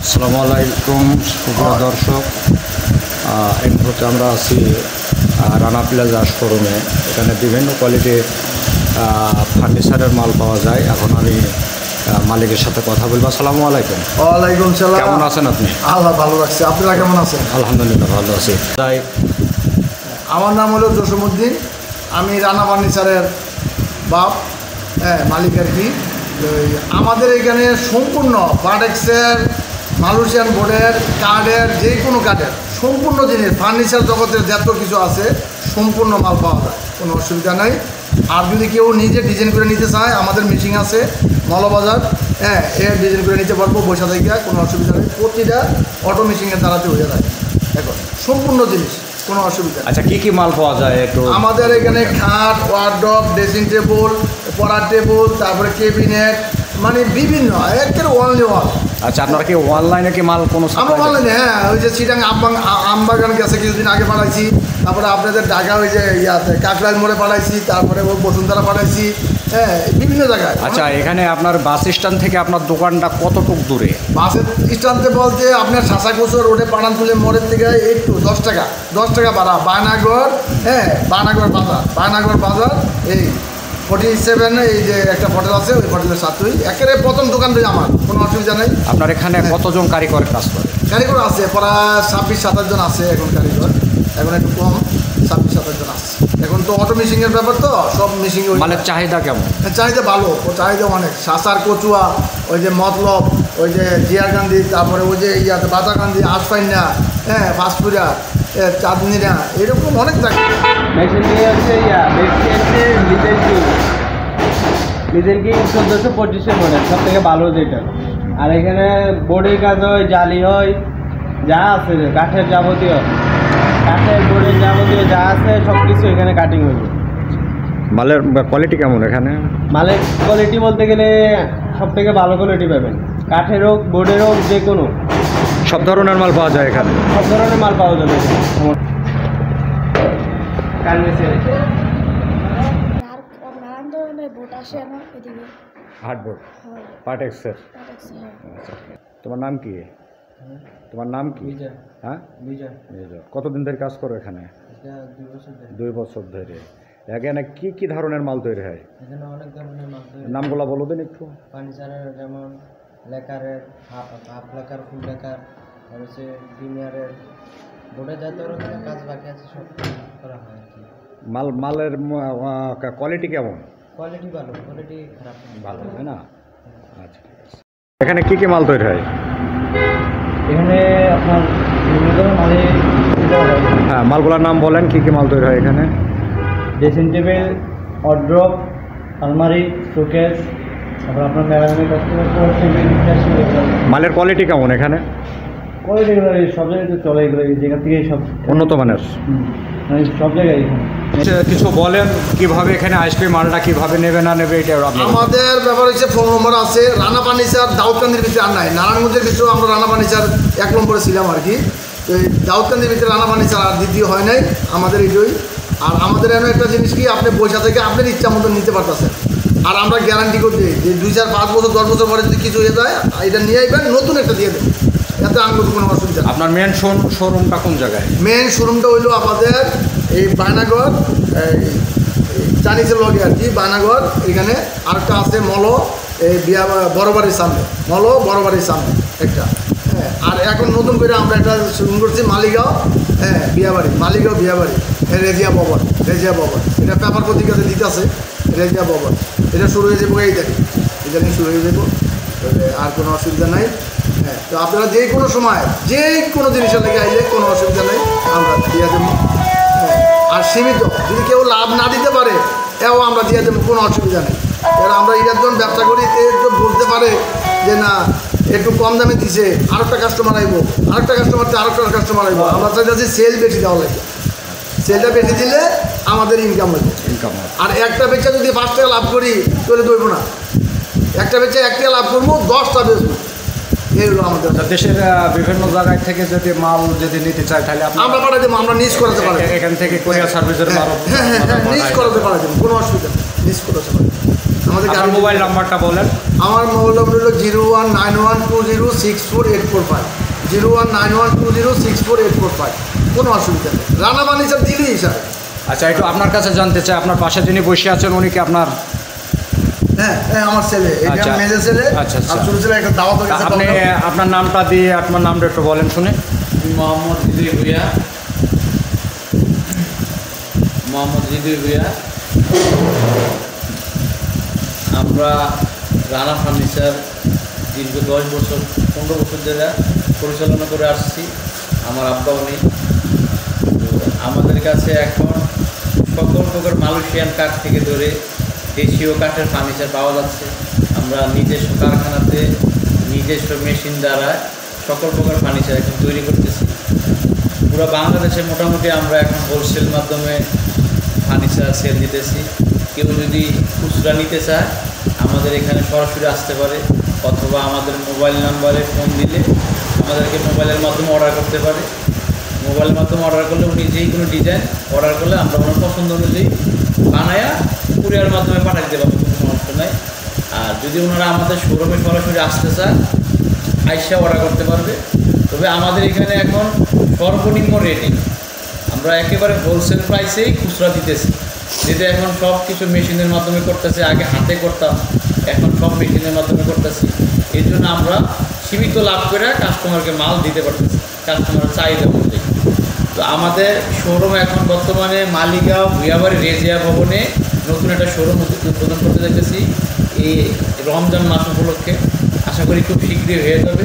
আসসালামু আলাইকুম সুপ্রিয় দর্শক, এই মুহূর্তে আমরা আছি রানা প্লাজা শোরুমে। এখানে বিভিন্ন কোয়ালিটির ফার্নিচারের মাল পাওয়া যায়। এখন আমি মালিকের সাথে কথা বলবো। আসসালামু আলাইকুম। ওয়ালাইকুম সালাম। কেমন আছেন আপনি? আল্লাহ ভালো রাখছে, আপনারা কেমন আছেন? আলহামদুলিল্লাহ ভালো আছি। তাই আমার নাম হলো জসিমউদ্দিন, আমি রানা ফার্নিচারের বাপ, মালিক আর কি। আমাদের এখানে সম্পূর্ণ পার্টেক্সের, মালয়েশিয়ান বোর্ডের, কার্ডের, যে কোনো কার্ডের সম্পূর্ণ জিনিস, ফার্নিচার জগতের যত কিছু আছে সম্পূর্ণ মাল পাওয়া যায়, কোনো অসুবিধা নাই। আর যদি কেউ নিজে ডিজাইন করে নিতে চায়, আমাদের মেশিন আছে মৌলবাজার, এর ডিজাইন করে নিতে পারবো বৈশা থেকে, কোনো অসুবিধা নেই। প্রতিটা অটো মেশিনের দ্বারাতে হয়ে যায় এখন সম্পূর্ণ জিনিস, কোনো অসুবিধা। আচ্ছা, কি কি মাল পাওয়া যায় একটু? আমাদের এখানে খাট, ওয়ার্ডরোব, ড্রেসিং টেবিল, পড়ার টেবিল, তারপরে ক্যাবিনেট, মানে বিভিন্ন একের অনলি ওয়াল। আচ্ছা, আপনারা কি অনলাইনে কি মাল কোনো? আমরা অনলাইনে, ওই যে চিটাং আমবাগান গেছে কিছুদিন আগে পাঠাইছি, তারপরে আপনাদের ঢাকা ওই যে ইয়াতে কাকরাইল মোড়ে পাঠাইছি, তারপরে ওই বসুন্ধরা পাঠাইছি, বিভিন্ন জায়গায়। আচ্ছা, এখানে আপনার বাস স্ট্যান্ড থেকে আপনার দোকানটা কতটুকু দূরে? বাস স্ট্যান্ডে বলতে আপনার শাসাকুচর রোডে পানানতুলে মোড়ের থেকে একটু 10 টাকা ভাড়া। বায়নাগর, বায়নাগর বাজার, এই 47, এই যে একটা হোটেল আছে, ওই হোটেলের সাথেই একেবারে প্রথম দোকানটাই আমার, কোনো অসুবিধা নেই। আপনার এখানে কতজন কারিগর কাজ করে? কারিগর আছে প্রায় 26-27 জন আছে এখন কারিগর, এখন একটু কম, 26-27 জন আছে। এখন তো অটো মেশিনের ব্যাপার, তো সব মেশিন। মালের চাহিদা কেমন? চাহিদা ভালো, চাহিদা অনেক। শাসার, কচুয়া, ওই যে মতলব, ওই যে জিয়ারকান্দি, তারপরে ওই যে ইয়াতে বাতাকান্দি, আশফাইনা, ফাঁসপুরা, চাঁদনিরা, এরকম অনেক জায়গা। মেশিন দিয়ে হচ্ছে লিজেল কি 1425 মডেল, সব থেকে ভালো যেটা। আর এখানে বোর্ডের কাজ হয়, জালি হয়, যা আছে কাঠের যাবতীয়, বোর্ডের যাবতীয় যা আছে সব কিছু এখানে কাটিং হইবে। মালের কোয়ালিটি কেমন এখানে? মালের কোয়ালিটি বলতে গেলে সব থেকে ভালো কোয়ালিটি পাবেন। কাঠের হোক, বোর্ডের হোক, যে কোনো সব ধরনের মাল পাওয়া যায় এখানে। সব ধরনের মাল পাওয়া যাবে। হার্ডবোর্ড, পার্টেক্সের। তোমার নাম কি? তোমার নাম কি? হ্যাঁ, বিজয়। কতদিন ধরে কাজ করো এখানে? 2 বছর ধরে। এখানে কি কি ধরনের মাল তৈরি হয়? এখানে অনেক ধরনের মাল তৈরি। নামগুলো বলো দিন একটু। ফার্নিচারের যেমন লেকারের, হাফ লেকার, ফুল লেকার, আর হচ্ছে প্রিমিয়ারের, বোর্ডে যত রকমের কাজ বাকি আছে সব করা হয় আর কি। মালের কোয়ালিটি কেমন? কোয়ালিটি ভালো, কোয়ালিটি খারাপ ভালো, তাই না? আচ্ছা, ঠিক আছে। এখানে কি কি মাল তৈরি হয়? এখানে আপনার বিভিন্ন ধরনের মালে, হ্যাঁ, মালগুলোর নাম বলেন, কি কি মাল তৈরি হয় এখানে? ড্রেসিং টেবিল, ওয়ার্ডরোব, আলমারি, শোকেস, তারপর আপনার মেরামতের কাস্টমার টেবিল। মালের কোয়ালিটি কেমন এখানে? কোয়ালিটিগুলো সব জায়গায় তো চলে, এগুলো এই জায়গা থেকেই সব উন্নত মানের, মানে সব জায়গায় এখানে। কিছু বলেন কিভাবে এখানে আসবে, মালটা কিভাবে নেবে না নেবে এটা? আমাদের ব্যাপার হচ্ছে ফোন নম্বর আছে। রানা ফার্নিচার দাউদকান্দির ভিতরে আর নাই, নারায়ণগঞ্জের ভিতরেও আমরা রানা ফার্নিচার 1 নম্বরে ছিলাম আর কি। তো এই দাউদকান্দির ভিতরে রানা ফার্নিচার আর দ্বিতীয় হয় নাই আমাদের এটাই। আর আমাদের এমন একটা জিনিস কি, আপনি পয়সা থেকে আপনার ইচ্ছা মতো নিতে পারতেছেন। আর আমরা গ্যারান্টি করে দিই যে 2, 4, 5 বছর 10 বছর পরে যদি কিছু হয়ে যায়, এটা নিয়ে আসবেন, নতুন একটা দিয়ে দেবেন, এতে আঙ্গুর কোনো অসুবিধা। আপনার মেন শোরুমটা কোন জায়গায়? মেন শোরুমটা হইলো আমাদের এই বায়নাগর, চাইনিজের লগে আর কি, বায়নাগর। এখানে আরেকটা আছে মলো, এই বড়বাড়ির সামনে, মলো বড়বাড়ির সামনে একটা। আর এখন নতুন করে আমরা একটা শুরু করছি মালিগাঁও, মালিগাঁও বিয়াবাড়ি, রেজিয়া ভবন। এটা পেপার পত্রিকাতে দিতেছে, রেজিয়া ভবন। এটা শুরু হয়ে যাবো, এই দেখেন এটা নিয়ে শুরু হয়ে যাবো, আর কোনো অসুবিধা নাই। তো আপনারা যে কোনো সময় যে কোনো জিনিসের লেগে আইলে কোনো অসুবিধা নেই, আমরা দিয়ে দেবো। আর সীমিত, যদি কেউ লাভ না দিতে পারে এও আমরা দিয়ে দেবো, কোনো অসুবিধা নেই। এবার আমরা এটার জন্য ব্যবসা করি, একটু বুঝতে পারে যে না একটু কম দামে দিছে, আরেকটা কাস্টমার আইব, আরেকটা কাস্টমার আইব। আমরা চাইছি সেল বেশি দেওয়া লাগে, সেলটা বেশি দিলে আমাদের ইনকাম হবে। আর একটা বেচা যদি 5 টাকা লাভ করি তাহলে দইব না, একটা বেচা 1 টাকা লাভ করবো, 10টা বেচবো। এই হলো আমাদের। দেশের বিভিন্ন জায়গায় থেকে যদি মাল নিতে চায় তাহলে আমরা পাঠাই দেবো, আমরা নিজ করাতে পারি, এখান থেকে কোরিয়ার সার্ভিসের নিজ করাতে পারি, কোনো অসুবিধা নেই, নিজ করাতে পারি। আমাদের আপনার গাড়ি মোবাইল নাম্বারটা বলেন। আমার মোবাইল নম্বর হলো 019120648450, 019120648450। কোনো অসুবিধা নেই, রানা ফার্নিচার দিলেই স্যার। আচ্ছা, একটু আপনার কাছে জানতে চাই, আপনার পাশে যিনি বসে আছেন উনি কি আপনার? হ্যাঁ হ্যাঁ, আমার ছেলে, এটা আচ্ছা। মেজে ছেলে। আচ্ছা, আচ্ছা। আর ছোট ছেলে একটা দাওয়াত হয়ে গেছে। আপনি আপনার নামটা দিয়ে আপনার নামটা একটু বলেন শুনে। মোহাম্মদ হৃদয় ভূঁইয়া, মোহাম্মদ হৃদয় ভূঁইয়া। আমরা রানা ফার্নিচার দীর্ঘ 10 বছর 15 বছর ধরে পরিচালনা করে আসছি। আমার আব্বাও নেই। তো আমাদের কাছে এখন সকল প্রকার মালয়েশিয়ান কাঠ থেকে ধরে দেশীয় কাঠের ফার্নিচার পাওয়া যাচ্ছে। আমরা নিজস্ব কারখানাতে নিজস্ব মেশিন দ্বারা সকল প্রকার ফার্নিচার এখন তৈরি করতেছি। পুরো বাংলাদেশে মোটামুটি আমরা এখন হোলসেল মাধ্যমে ফার্নিচার সেল দিতেছি। কেউ যদি খুচরা নিতে চায় আমাদের এখানে সরাসরি আসতে পারে, অথবা আমাদের মোবাইল নাম্বারে ফোন দিলে আমাদেরকে মোবাইলের মাধ্যমে অর্ডার করতে পারে। মোবাইলের মাধ্যমে অর্ডার করলে উনি যেই কোনো ডিজাইন অর্ডার করলে আমরা ওনার পছন্দ অনুযায়ী বানায়া কুরিয়ার মাধ্যমে পাঠিয়ে দিতে পারবো, কোনো সমস্যা নাই। আর যদি ওনারা আমাদের শোরুমে সরাসরি আসতে চায় আইসা অর্ডার করতে পারবে। তবে আমাদের এখানে এখন সর্বনিম্ন রেটে আমরা একেবারে হোলসেল প্রাইসেই খুচরা দিতেছি, যেটা এখন সব কিছু মেশিনের মাধ্যমে করতেছি। আগে হাতে করতাম, এখন সব মেশিনের মাধ্যমে করতেছি। এর জন্য আমরা সীমিত লাভ করে কাস্টমারকে মাল দিতে পারতেছি কাস্টমারের চাহিদা অনুযায়ী। তো আমাদের শোরুম এখন বর্তমানে মালিগাঁও ভূঁইয়াবাড়ি রেজিয়া ভবনে নতুন একটা শোরুম উদ্বোধন করতে যাচ্ছি এই রমজান মাস উপলক্ষে। আশা করি খুব শীঘ্রই হয়ে যাবে।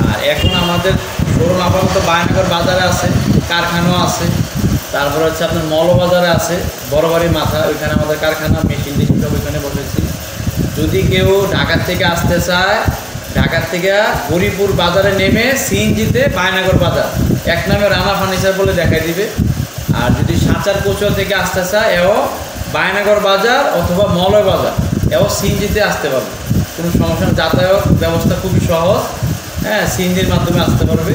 আর এখন আমাদের শোরুম আপাতত বায়নগর বাজারে আছে, কারখানাও আছে। তারপর হচ্ছে আপনার মৌলবাজারে আছে, বড়বাড়ি মাথা, ওইখানে আমাদের কারখানা মেশিন টেশিন সব ওইখানে বসেছি। যদি কেউ ঢাকার থেকে আসতে চায়, ঢাকার থেকে গরিপুর বাজারে নেমে সিএনজিতে বায়নগর বাজার এক নামে রানা ফার্নিচার বলে দেখাই দিবে। আর যদি সাঁচার কোচুয়া থেকে আসতে চায় এও বায়নগর বাজার অথবা মলয় বাজার এও সিএনজিতে আসতে পারবে, কোনো সমস্যা না। যাতায়াত ব্যবস্থা খুবই সহজ, হ্যাঁ, সিএনজির মাধ্যমে আসতে পারবে।